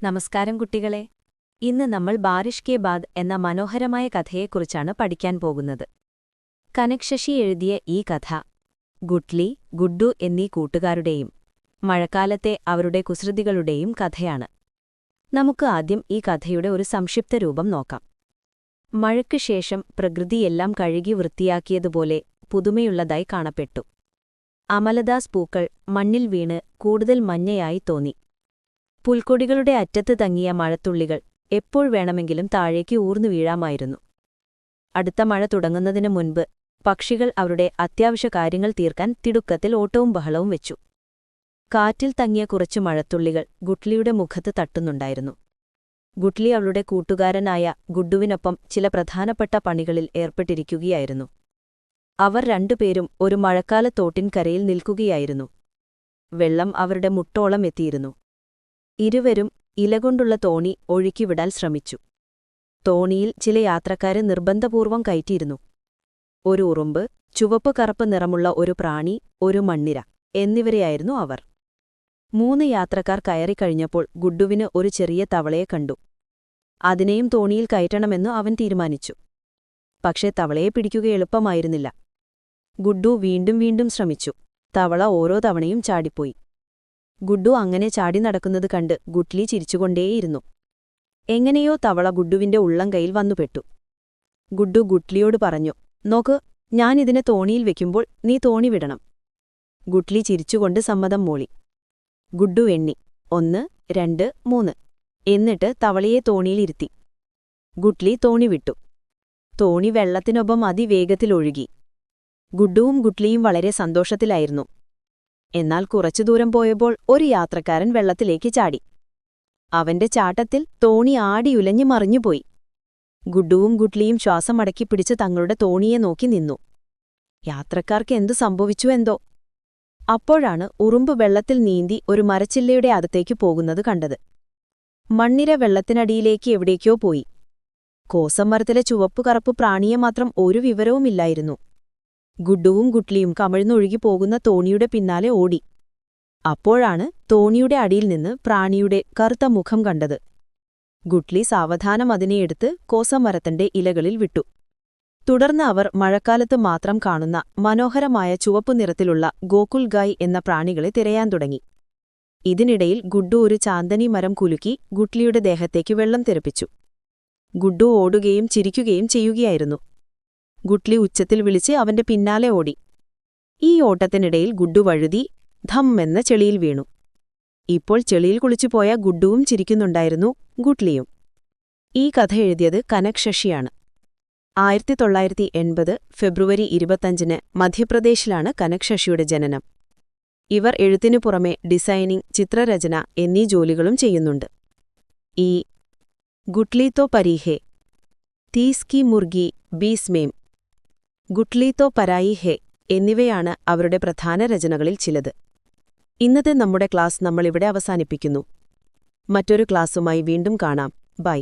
നമസ്കാരം കുട്ടികളെ. ഇന്ന് നമ്മൾ ബാരിഷ് കെ ബാദ് എന്ന മനോഹരമായ കഥയെക്കുറിച്ചാണ് പഠിക്കാൻ പോകുന്നത്. കനക് ശശി എഴുതിയ ഈ കഥ ഗുട്ട്ലി, ഗുഡ്ഡു എന്നീ കൂട്ടുകാരുടെയും മഴക്കാലത്തെ അവരുടെ കുസൃതികളുടെയും കഥയാണ്. നമുക്ക് ആദ്യം ഈ കഥയുടെ ഒരു സംക്ഷിപ്ത രൂപം നോക്കാം. മഴയ്ക്ക് ശേഷം പ്രകൃതിയെല്ലാം കഴുകി വൃത്തിയാക്കിയതുപോലെ പുതുമയുള്ളതായി കാണപ്പെട്ടു. അമലദാസ് പൂക്കൾ മണ്ണിൽ വീണ് കൂടുതൽ മഞ്ഞയായി തോന്നി. പുൽക്കൊടികളുടെ അറ്റത്ത് തങ്ങിയ മഴത്തുള്ളികൾ എപ്പോൾ വേണമെങ്കിലും താഴേക്ക് ഊർന്നു വീഴാമായിരുന്നു. അടുത്ത മഴ തുടങ്ങുന്നതിനു മുൻപ് പക്ഷികൾ അവരുടെ അത്യാവശ്യ കാര്യങ്ങൾ തീർക്കാൻ തിടുക്കത്തിൽ ഓട്ടവും ബഹളവും വെച്ചു. കാറ്റിൽ തങ്ങിയ കുറച്ചു മഴത്തുള്ളികൾ ഗുട്ട്ലിയുടെ മുഖത്ത് തട്ടുന്നുണ്ടായിരുന്നു. ഗുട്ട്ലി അവളുടെ കൂട്ടുകാരനായ ഗുഡ്ഡുവിനൊപ്പം ചില പ്രധാനപ്പെട്ട പണികളിൽ ഏർപ്പെട്ടിരിക്കുകയായിരുന്നു. അവർ രണ്ടുപേരും ഒരു മഴക്കാലത്തോട്ടിൻകരയിൽ നിൽക്കുകയായിരുന്നു. വെള്ളം അവരുടെ മുട്ടോളം എത്തിയിരുന്നു. ഇരുവരും ഇലകൊണ്ടുള്ള തോണി ഒഴുക്കിവിടാൻ ശ്രമിച്ചു. തോണിയിൽ ചില യാത്രക്കാരെ നിർബന്ധപൂർവം കയറ്റിയിരുന്നു. ഒരു ഉറുമ്പ്, ചുവപ്പ് കറുപ്പ് നിറമുള്ള ഒരു പ്രാണി, ഒരു മണ്ണിര എന്നിവരെയായിരുന്നു അവർ. 3 യാത്രക്കാർ കയറിക്കഴിഞ്ഞപ്പോൾ ഗുഡ്ഡുവിന് ഒരു ചെറിയ തവളയെ കണ്ടു. അതിനെയും തോണിയിൽ കയറ്റണമെന്നു അവൻ തീരുമാനിച്ചു. പക്ഷേ തവളയെ പിടിക്കുക എളുപ്പമായിരുന്നില്ല. ഗുഡ്ഡു വീണ്ടും വീണ്ടും ശ്രമിച്ചു. തവള ഓരോ തവണയും ചാടിപ്പോയി. ഗുഡ്ഡു അങ്ങനെ ചാടി നടക്കുന്നത് കണ്ട് ഗുട്ട്ലി ചിരിച്ചുകൊണ്ടേയിരുന്നു. എങ്ങനെയോ തവള ഗുഡ്ഡുവിന്റെ ഉള്ളംകൈയിൽ വന്നുപെട്ടു. ഗുഡ്ഡു ഗുട്ട്ലിയോട് പറഞ്ഞു, "നോക്ക്, ഞാനിതിനെ തോണിയിൽ വെക്കുമ്പോൾ നീ തോണി വിടണം." ഗുട്ട്ലി ചിരിച്ചുകൊണ്ട് സമ്മതം മൂളി. ഗുഡ്ഡു എണ്ണി 1, 2, 3 എന്നിട്ട് തവളയെ തോണിയിലിരുത്തി. ഗുട്ട്ലി തോണി വിട്ടു. തോണി വെള്ളത്തിനൊപ്പം അതിവേഗത്തിലൊഴുകി. ഗുഡ്ഡുവും ഗുട്ട്ലിയും വളരെ സന്തോഷത്തിലായിരുന്നു. എന്നാൽ കുറച്ചു ദൂരം പോയപ്പോൾ ഒരു യാത്രക്കാരൻ വെള്ളത്തിലേക്ക് ചാടി. അവന്റെ ചാട്ടത്തിൽ തോണി ആടിയുലഞ്ഞു മറിഞ്ഞുപോയി. ഗുഡ്ഡുവും ഗുട്ട്ലിയും ശ്വാസമടക്കി പിടിച്ച് തങ്ങളുടെ തോണിയെ നോക്കി നിന്നു. യാത്രക്കാർക്ക് എന്തു സംഭവിച്ചു എന്തോ. അപ്പോഴാണ് ഉറുമ്പ് വെള്ളത്തിൽ നീന്തി ഒരു മരച്ചില്ലയുടെ അകത്തേക്ക് പോകുന്നത് കണ്ടത്. മണ്ണിര വെള്ളത്തിനടിയിലേക്ക് എവിടേക്കോ പോയി. കോസമരത്തിലെ ചുവപ്പു കറുപ്പ് പ്രാണിയെ മാത്രം ഒരു വിവരവുമില്ലായിരുന്നു. ഗുഡ്ഡുവും ഗുട്ട്ലിയും കമിഴ്ന്നൊഴുകി പോകുന്ന തോണിയുടെ പിന്നാലെ ഓടി. അപ്പോഴാണ് തോണിയുടെ അടിയിൽ നിന്ന് പ്രാണിയുടെ കറുത്ത മുഖം കണ്ടത്. ഗുട്ട്ലി സാവധാനം അതിനെയെടുത്ത് കോസമരത്തിന്റെ ഇലകളിൽ വിട്ടു. തുടർന്ന് അവർ മഴക്കാലത്ത് മാത്രം കാണുന്ന മനോഹരമായ ചുവപ്പു നിറത്തിലുള്ള ഗോകുൽഗായ് എന്ന പ്രാണികളെ തിരയാൻ തുടങ്ങി. ഇതിനിടയിൽ ഗുഡ്ഡു ഒരു ചാന്ദനി മരം കുലുക്കി ഗുട്ട്ലിയുടെ ദേഹത്തേക്ക് വെള്ളം തെറിപ്പിച്ചു. ഗുഡ്ഡു ഓടുകയും ചിരിക്കുകയും ചെയ്യുകയായിരുന്നു. ഗുട്ട്ലി ഉച്ചത്തിൽ വിളിച്ച് അവന്റെ പിന്നാലെ ഓടി. ഈ ഓട്ടത്തിനിടയിൽ ഗുഡ്ഡു വഴുതി ധം എന്ന ചെളിയിൽ വീണു. ഇപ്പോൾ ചെളിയിൽ കുളിച്ചുപോയ ഗുഡ്ഡുവും ചിരിക്കുന്നുണ്ടായിരുന്നു, ഗുട്ട്ലിയും. ഈ കഥ എഴുതിയത് കനക് ശശിയാണ്. 1980 ഫെബ്രുവരി 25 മധ്യപ്രദേശിലാണ് കനക് ശശിയുടെ ജനനം. ഇവർ എഴുത്തിനു പുറമെ ഡിസൈനിംഗ്, ചിത്രരചന എന്നീ ജോലികളും ചെയ്യുന്നുണ്ട്. ഈ ഗുട്ട്ലി തോ പരി ഹേ, തീസ് കി മുർഗി 20 മേം, ഗുട്ട്ലി തോ പരായി ഹേ എന്നിവയാണ് അവരുടെ പ്രധാന രചനകളിൽ ചിലത്. ഇന്നത്തെ നമ്മുടെ ക്ലാസ് നമ്മളിവിടെ അവസാനിപ്പിക്കുന്നു. മറ്റൊരു ക്ലാസ്സുമായി വീണ്ടും കാണാം. ബൈ.